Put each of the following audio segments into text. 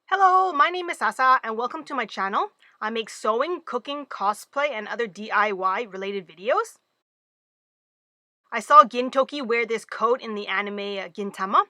Hello, my name is Sasa and welcome to my channel. I make sewing, cooking, cosplay, and other DIY related videos. I saw Gintoki wear this coat in the anime Gintama,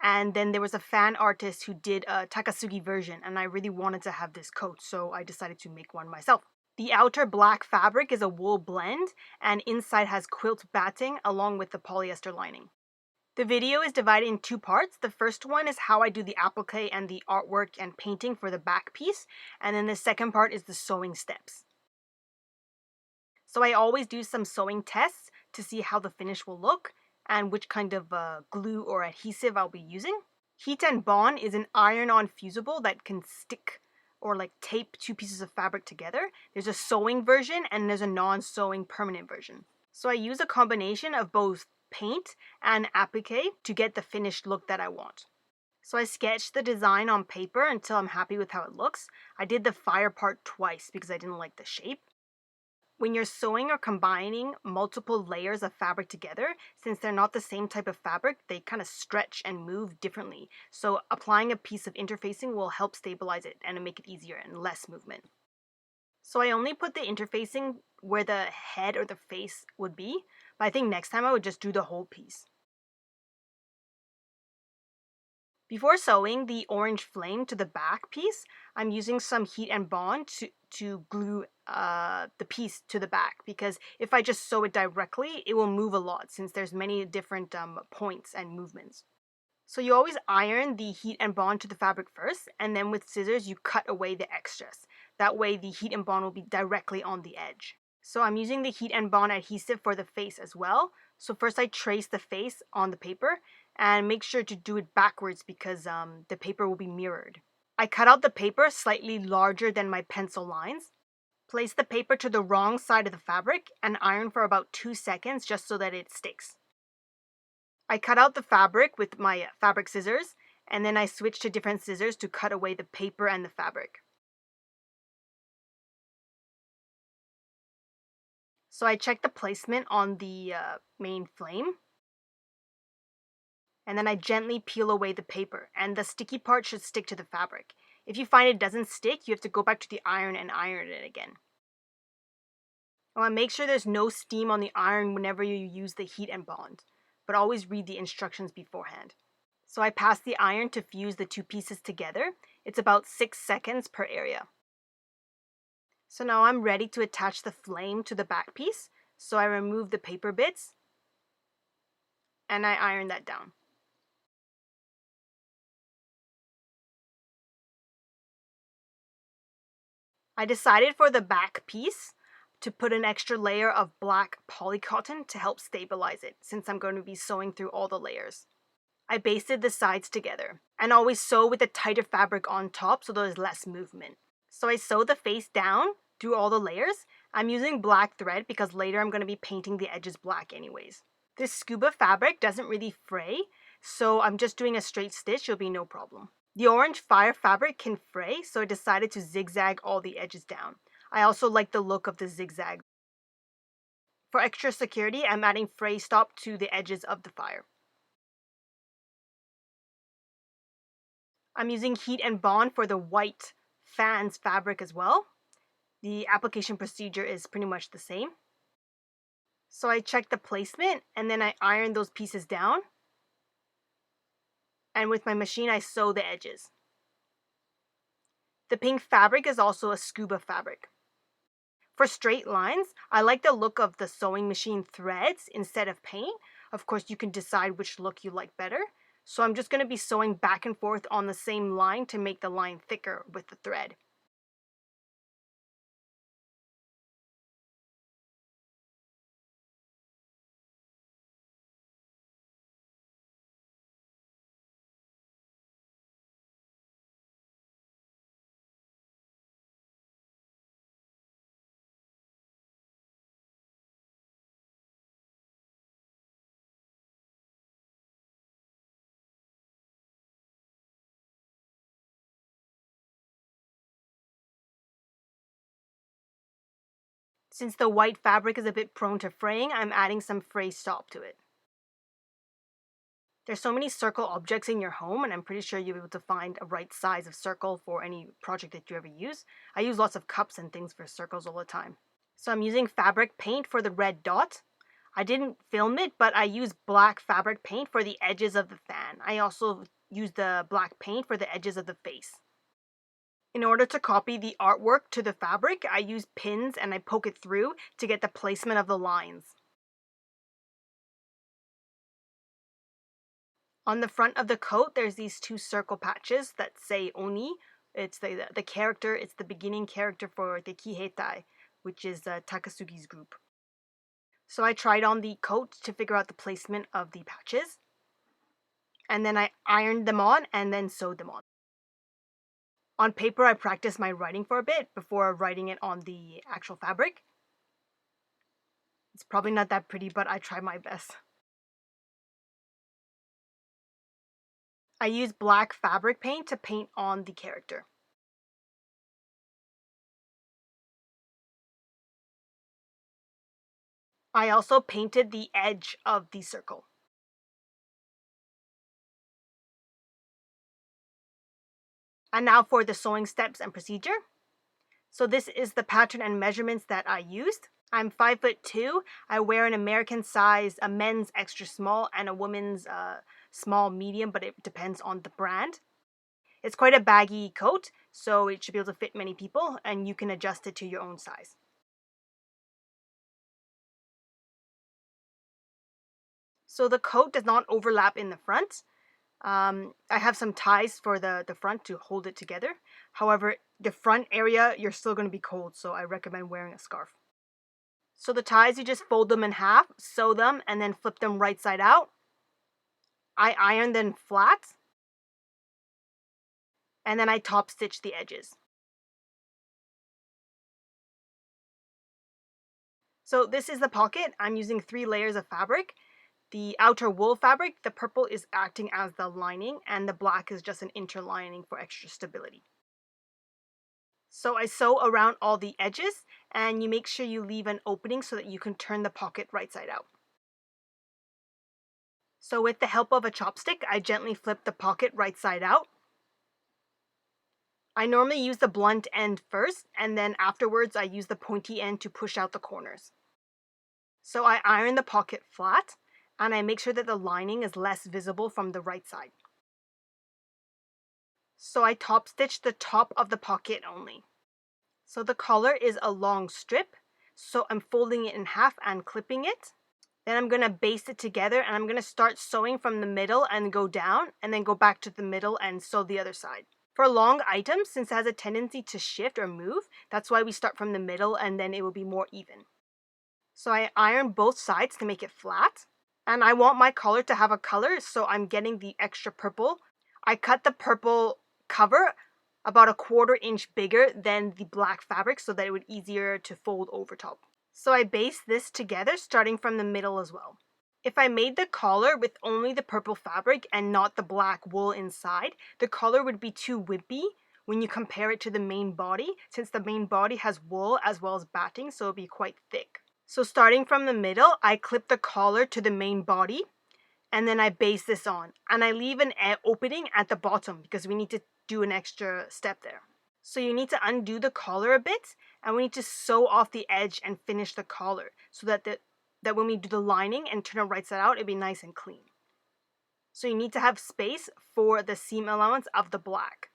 and then there was a fan artist who did a Takasugi version, and I really wanted to have this coat, so I decided to make one myself. The outer black fabric is a wool blend, and inside has quilt batting along with the polyester lining. The video is divided in two parts. The first one is how I do the applique and the artwork and painting for the back piece, and then the second part is the sewing steps. So I always do some sewing tests to see how the finish will look and which kind of glue or adhesive I'll be using. Heat and Bond is an iron-on fusible that can stick or like tape two pieces of fabric together. There's a sewing version and there's a non-sewing permanent version. So I use a combination of both paint and applique to get the finished look that I want. So I sketched the design on paper until I'm happy with how it looks. I did the fire part twice because I didn't like the shape. When you're sewing or combining multiple layers of fabric together, since they're not the same type of fabric, they kind of stretch and move differently. So applying a piece of interfacing will help stabilize it and make it easier and less movement. So I only put the interfacing where the head or the face would be, but I think next time I would just do the whole piece. Before sewing the orange flame to the back piece, I'm using some heat and bond to glue the piece to the back, because if I just sew it directly, it will move a lot since there's many different points and movements. So you always iron the heat and bond to the fabric first, and then with scissors you cut away the extras. That way the heat and bond will be directly on the edge. So I'm using the heat and bond adhesive for the face as well. So first I trace the face on the paper and make sure to do it backwards because the paper will be mirrored. I cut out the paper slightly larger than my pencil lines. Place the paper to the wrong side of the fabric and iron for about 2 seconds just so that it sticks. I cut out the fabric with my fabric scissors, and then I switched to different scissors to cut away the paper and the fabric. So I checked the placement on the main flame, and then I gently peel away the paper, and the sticky part should stick to the fabric. If you find it doesn't stick, you have to go back to the iron and iron it again. I want to make sure there's no steam on the iron whenever you use the heat and bond, but always read the instructions beforehand. So I pass the iron to fuse the two pieces together. It's about 6 seconds per area. So now I'm ready to attach the flame to the back piece. So I remove the paper bits and I iron that down. I decided for the back piece to put an extra layer of black polycotton to help stabilize it, since I'm going to be sewing through all the layers. I basted the sides together, and always sew with a tighter fabric on top so there's less movement. So I sew the face down through all the layers. I'm using black thread because later I'm going to be painting the edges black anyways. This scuba fabric doesn't really fray, so I'm just doing a straight stitch, it'll be no problem. The orange fire fabric can fray, so I decided to zigzag all the edges down. I also like the look of the zigzag. For extra security, I'm adding fray stop to the edges of the fire. I'm using heat and bond for the white fans fabric as well. The application procedure is pretty much the same. So I check the placement and then I iron those pieces down. And with my machine, I sew the edges. The pink fabric is also a scuba fabric. For straight lines, I like the look of the sewing machine threads instead of paint. Of course, you can decide which look you like better. So I'm just going to be sewing back and forth on the same line to make the line thicker with the thread. Since the white fabric is a bit prone to fraying, I'm adding some fray stop to it. There's so many circle objects in your home, and I'm pretty sure you'll be able to find a right size of circle for any project that you ever use. I use lots of cups and things for circles all the time. So I'm using fabric paint for the red dot. I didn't film it, but I used black fabric paint for the edges of the fan. I also used the black paint for the edges of the face. In order to copy the artwork to the fabric, I use pins and I poke it through to get the placement of the lines. On the front of the coat, there's these two circle patches that say Oni. It's the character, it's the beginning character for the Kiheitai, which is Takasugi's group. So I tried on the coat to figure out the placement of the patches. And then I ironed them on and then sewed them on. On paper, I practiced my writing for a bit before writing it on the actual fabric. It's probably not that pretty, but I tried my best. I used black fabric paint to paint on the character. I also painted the edge of the circle. And now for the sewing steps and procedure. So this is the pattern and measurements that I used. I'm 5'2". I wear an American size, a men's extra small, and a woman's small medium, but it depends on the brand. It's quite a baggy coat, so it should be able to fit many people, and you can adjust it to your own size. So the coat does not overlap in the front. I have some ties for the front to hold it together. However, the front area, you're still going to be cold, so I recommend wearing a scarf. So the ties, you just fold them in half, sew them, and then flip them right side out. I iron them flat, and then I top stitch the edges. So this is the pocket. I'm using 3 layers of fabric. The outer wool fabric, the purple is acting as the lining, and the black is just an interlining for extra stability. So I sew around all the edges, and you make sure you leave an opening so that you can turn the pocket right side out. So with the help of a chopstick, I gently flip the pocket right side out. I normally use the blunt end first, and then afterwards I use the pointy end to push out the corners. So I iron the pocket flat, and I make sure that the lining is less visible from the right side. So I top stitch the top of the pocket only. So the collar is a long strip, so I'm folding it in half and clipping it. Then I'm going to baste it together, and I'm going to start sewing from the middle and go down, and then go back to the middle and sew the other side. For long items, since it has a tendency to shift or move, that's why we start from the middle, and then it will be more even. So I iron both sides to make it flat. And I want my collar to have a color, so I'm getting the extra purple. I cut the purple cover about a 1/4 inch bigger than the black fabric so that it would be easier to fold over top. So I baste this together, starting from the middle as well. If I made the collar with only the purple fabric and not the black wool inside, the collar would be too wimpy when you compare it to the main body, since the main body has wool as well as batting, so it would be quite thick. So starting from the middle, I clip the collar to the main body, and then I baste this on. And I leave an opening at the bottom because we need to do an extra step there. So you need to undo the collar a bit, and we need to sew off the edge and finish the collar so that when we do the lining and turn it right side out, it'll be nice and clean. So you need to have space for the seam allowance of the black.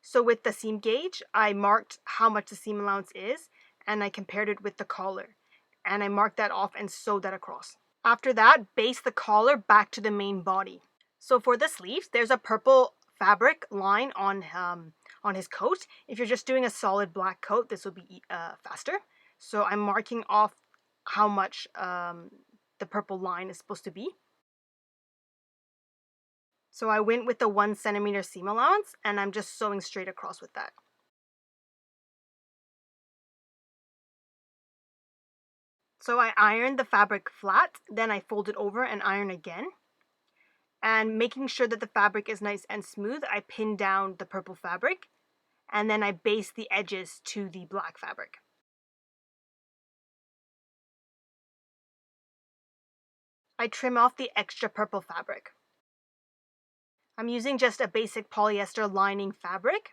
So with the seam gauge, I marked how much the seam allowance is, and I compared it with the collar. And I marked that off and sewed that across. After that, baste the collar back to the main body. So for the sleeves, there's a purple fabric line on his coat. If you're just doing a solid black coat, this will be faster. So I'm marking off how much the purple line is supposed to be. So I went with the 1 centimeter seam allowance, and I'm just sewing straight across with that. So I ironed the fabric flat, then I fold it over and iron again. And making sure that the fabric is nice and smooth, I pin down the purple fabric, and then I baste the edges to the black fabric. I trim off the extra purple fabric. I'm using just a basic polyester lining fabric.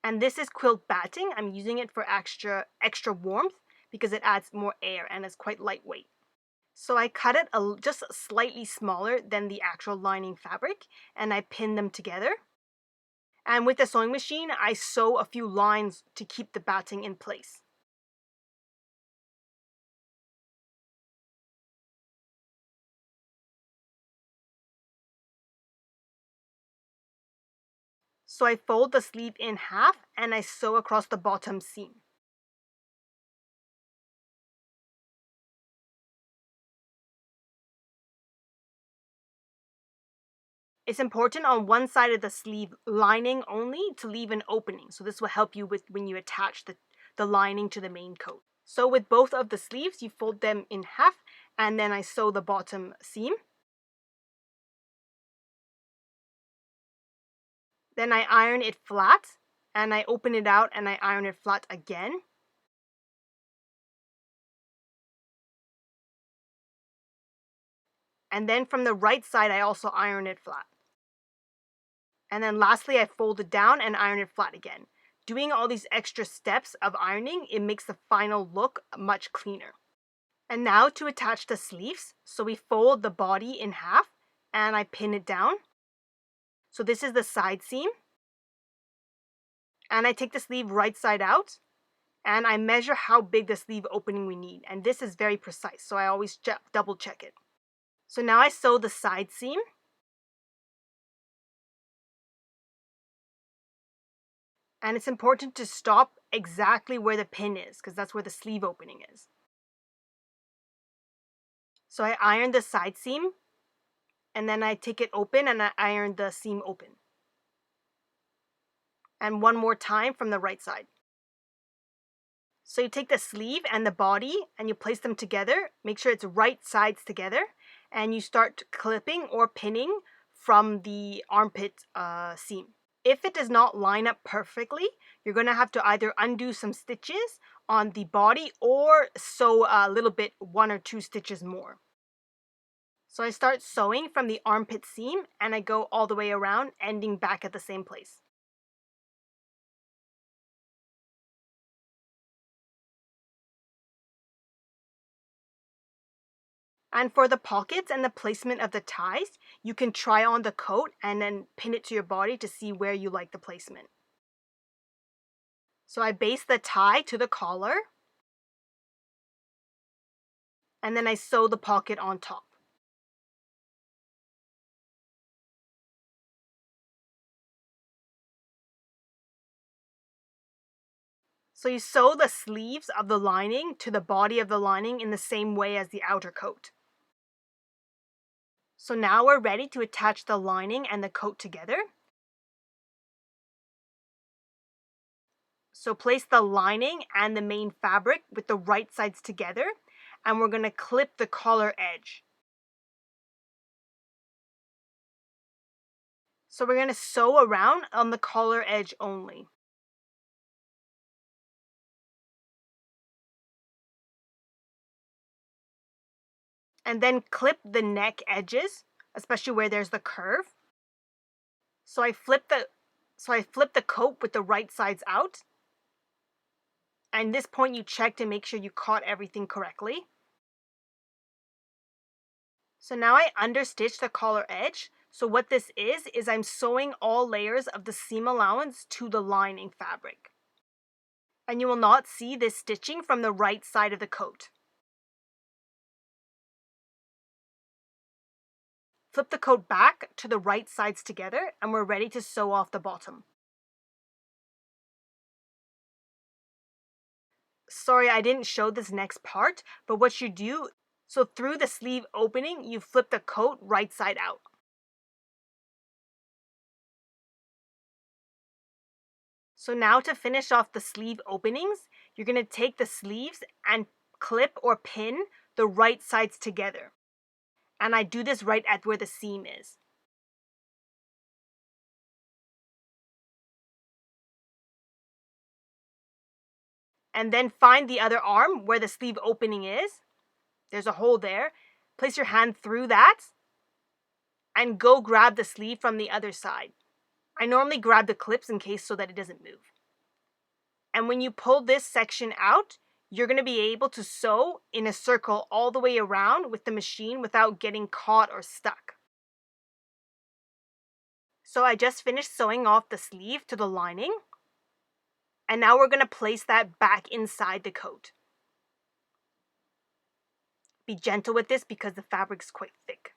And this is quilt batting. I'm using it for extra warmth because it adds more air and is quite lightweight. So I cut it just slightly smaller than the actual lining fabric, and I pin them together. And with the sewing machine, I sew a few lines to keep the batting in place. So I fold the sleeve in half and I sew across the bottom seam. It's important on one side of the sleeve lining only to leave an opening. So this will help you with when you attach the lining to the main coat. So with both of the sleeves, you fold them in half and then I sew the bottom seam. Then I iron it flat and I open it out and I iron it flat again. And then from the right side, I also iron it flat. And then lastly, I fold it down and iron it flat again. Doing all these extra steps of ironing, it makes the final look much cleaner. And now to attach the sleeves. So we fold the body in half and I pin it down. So this is the side seam. And I take the sleeve right side out and I measure how big the sleeve opening we need. And this is very precise, so I always double check it. So now I sew the side seam. And it's important to stop exactly where the pin is because that's where the sleeve opening is. So I iron the side seam and then I take it open and I iron the seam open. And one more time from the right side. So you take the sleeve and the body and you place them together. Make sure it's right sides together and you start clipping or pinning from the armpit seam. If it does not line up perfectly, you're going to have to either undo some stitches on the body or sew a little bit, 1 or 2 stitches more. So I start sewing from the armpit seam and I go all the way around, ending back at the same place. And for the pockets and the placement of the ties, you can try on the coat and then pin it to your body to see where you like the placement. So I baste the tie to the collar and then I sew the pocket on top. So you sew the sleeves of the lining to the body of the lining in the same way as the outer coat. So now we're ready to attach the lining and the coat together. So place the lining and the main fabric with the right sides together, and we're going to clip the collar edge. So we're going to sew around on the collar edge only. And then clip the neck edges, especially where there's the curve. So I flip the coat with the right sides out. And this point you check to make sure you caught everything correctly. So now I understitch the collar edge. So what this is I'm sewing all layers of the seam allowance to the lining fabric. And you will not see this stitching from the right side of the coat. Flip the coat back to the right sides together and we're ready to sew off the bottom. Sorry, I didn't show this next part, but what you do, so through the sleeve opening, you flip the coat right side out. So now to finish off the sleeve openings, you're going to take the sleeves and clip or pin the right sides together. And I do this right at where the seam is. And then find the other arm where the sleeve opening is. There's a hole there. Place your hand through that and go grab the sleeve from the other side. I normally grab the clips in case so that it doesn't move. And when you pull this section out, you're going to be able to sew in a circle all the way around with the machine without getting caught or stuck. So I just finished sewing off the sleeve to the lining. And now we're going to place that back inside the coat. Be gentle with this because the fabric's quite thick.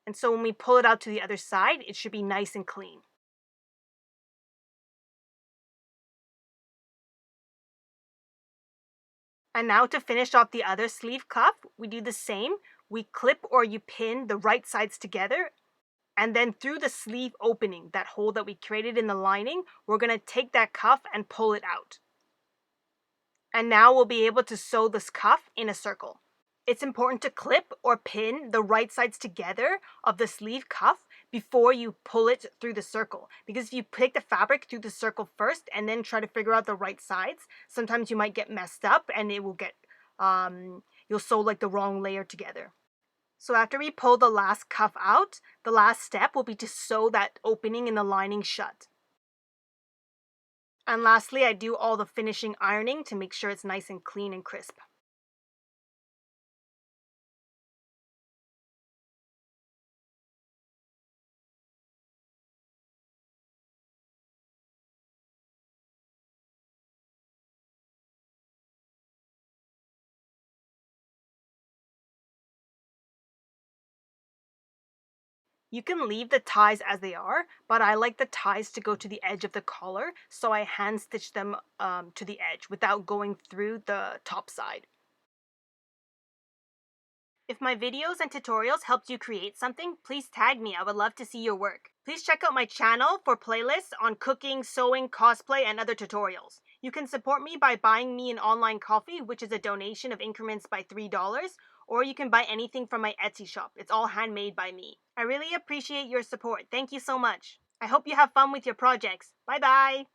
And so when we pull it out to the other side, it should be nice and clean. And now to finish off the other sleeve cuff, we do the same. We clip or you pin the right sides together, and then through the sleeve opening, that hole that we created in the lining, we're going to take that cuff and pull it out. And now we'll be able to sew this cuff in a circle. It's important to clip or pin the right sides together of the sleeve cuff before you pull it through the circle. Because if you take the fabric through the circle first and then try to figure out the right sides, sometimes you might get messed up and it will get, you'll sew like the wrong layer together. So after we pull the last cuff out, the last step will be to sew that opening in the lining shut. And lastly, I do all the finishing ironing to make sure it's nice and clean and crisp. You can leave the ties as they are, but I like the ties to go to the edge of the collar, so I hand stitch them to the edge without going through the top side. If my videos and tutorials helped you create something, please tag me. I would love to see your work. Please check out my channel for playlists on cooking, sewing, cosplay, and other tutorials. You can support me by buying me an online coffee, which is a donation of increments by $3, or you can buy anything from my Etsy shop. It's all handmade by me. I really appreciate your support. Thank you so much. I hope you have fun with your projects. Bye bye!